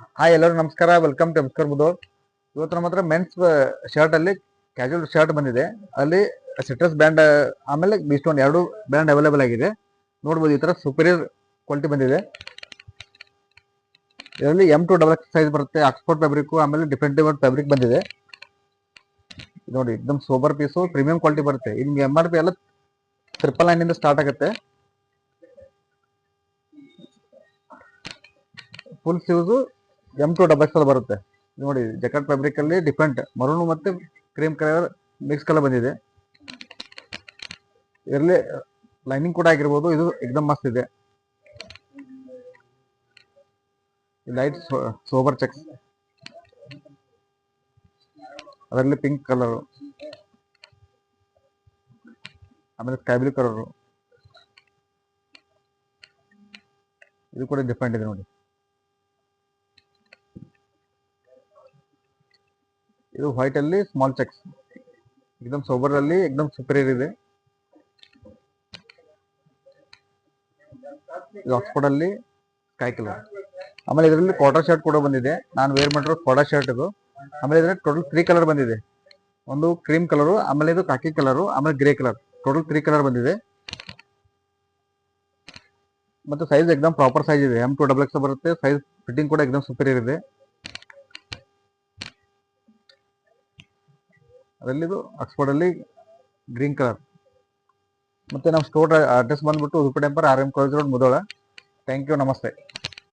Hi ಎಲ್ಲರೂ ನಮಸ್ಕಾರ, welcome to ಅಬ್ಸ್ಕರ್ ಬುದೋಳ್. ಇವತ್ತು ನಮ್ಮ ಹತ್ರ ಮೆನ್ಸ್ ಶರ್ಟ್ ಅಲ್ಲಿ ಕ್ಯಾಜುವಲ್ ಶರ್ಟ್ ಬಂದಿದೆ. ಅಲ್ಲಿ ಸಿಟ್ರಸ್ ಬ್ರ್ಯಾಂಡ್ ಆಮೇಲೆ ಬೀಸ್ಟೋನ್ ಎರಡು ಬ್ರ್ಯಾಂಡ್ ಅವೈಲೇಬಲ್ ಆಗಿದೆ. ನೋಡ್ಬೋದು, ಈ ತರ ಸುಪೀರಿಯರ್ ಕ್ವಾಲಿಟಿ ಬಂದಿದೆ. ಇದರಲ್ಲಿ M2XX ಸೈಜ್ ಬರುತ್ತೆ. ಆಕ್ಸ್ಫೋರ್ಡ್ ಫ್ಯಾಬ್ರಿಕ್ ಆಮೇಲೆ ಡಿಫ್ರೆಂಟ್ ಫ್ಯಾಬ್ರಿಕ್ ಬಂದಿದೆ. ನೋಡಿ, एकदम ಸೋಬರ್ ಪೀಸು, ಪ್ರೀಮಿಯಂ ಕ್ವಾಲಿಟಿ ಬರುತ್ತೆ. ನಿಮ್ಗೆ MRP ಎಲ್ಲ 999 ಇಂದ ಸ್ಟಾರ್ಟ್ ಆಗುತ್ತೆ. ಫುಲ್ ಸ್ಲೀವ್ಸ್ M2XX ಬರುತ್ತೆ. ನೋಡಿ, ಜಕಾರ್ಡ್ ಫ್ಯಾಬ್ರಿಕ್ ಅಲ್ಲಿ ಡಿಫ್ರೆಂಟ್ ಮರೂನ್ ಮತ್ತೆ ಕ್ರೀಮ್ ಕಲರ್ ಮಿಕ್ಸ್ ಕಲರ್ ಬಂದಿದೆ. ಇದರಲ್ಲಿ ಲೈನಿಂಗ್ ಕೂಡ ಆಗಿರ್ಬೋದು. ಇದು एकदम ಮಸ್ತ್ ಇದೆ. ಲೈಟ್ ಸೋಬರ್ ಚೆಕ್ಸ್, ಅದರಲ್ಲಿ ಪಿಂಕ್ ಕಲರ್ ಆಮೇಲೆ ಸ್ಕೈ ಬ್ಲೂ ಕಲರ್, ಇದು ಕೂಡ ಡಿಫ್ರೆಂಟ್ ಇದೆ. ನೋಡಿ, ಇದು ವೈಟ್ ಅಲ್ಲಿ ಸ್ಮಾಲ್ ಚೆಕ್ಸ್, एकदम ಸೋಬರ್ ಅಲ್ಲಿ एकदम ಸುಪೀರಿಯರ್ ಇದೆ. ಇದು ಆಕ್ಸ್ಫೋರ್ಡ್ ಅಲ್ಲಿ ಸ್ಕೈ ಕಲರ್. ಆಮೇಲೆ ಇದರಲ್ಲಿ ಕ್ವಾರ್ಟರ್ ಶರ್ಟ್ ಕೂಡ ಬಂದಿದೆ. ನಾನು ವೇರ್ ಮಾಡಿರೋ ಕ್ವಾರ್ಟರ್ ಶರ್ಟ್ ಇದು. ಆಮೇಲೆ ಇದರಲ್ಲಿ ಟೋಟಲ್ 3 ಕಲರ್ ಬಂದಿದೆ. ಒಂದು ಕ್ರೀಮ್ ಕಲರು, ಆಮೇಲೆ ಇದು ಕಾಕಿ ಕಲರು, ಆಮೇಲೆ ಗ್ರೇ ಕಲರ್. ಟೋಟಲ್ 3 ಕಲರ್ ಬಂದಿದೆ. ಮತ್ತು ಸೈಜ್ एकदम ಪ್ರಾಪರ್ ಸೈಜ್ ಇದೆ. M2XX ಬರುತ್ತೆ. ಸೈಜ್ ಫಿಟ್ಟಿಂಗ್ ಕೂಡ एकदम ಸುಪೀರಿಯರ್ ಇದೆ. ಅದರಲ್ಲಿ ಇದು ಆಕ್ಸ್ಫೋರ್ಡ್ ಅಲ್ಲಿ ಗ್ರೀನ್ ಕಲರ್. ಮತ್ತೆ ನಮ್ಮ ಸ್ಟೋರ್ ಅಡ್ರೆಸ್ ಬಂದ್ಬಿಟ್ಟು Udupi temple, RM college road, Mudhol. Thank you, ನಮಸ್ತೆ.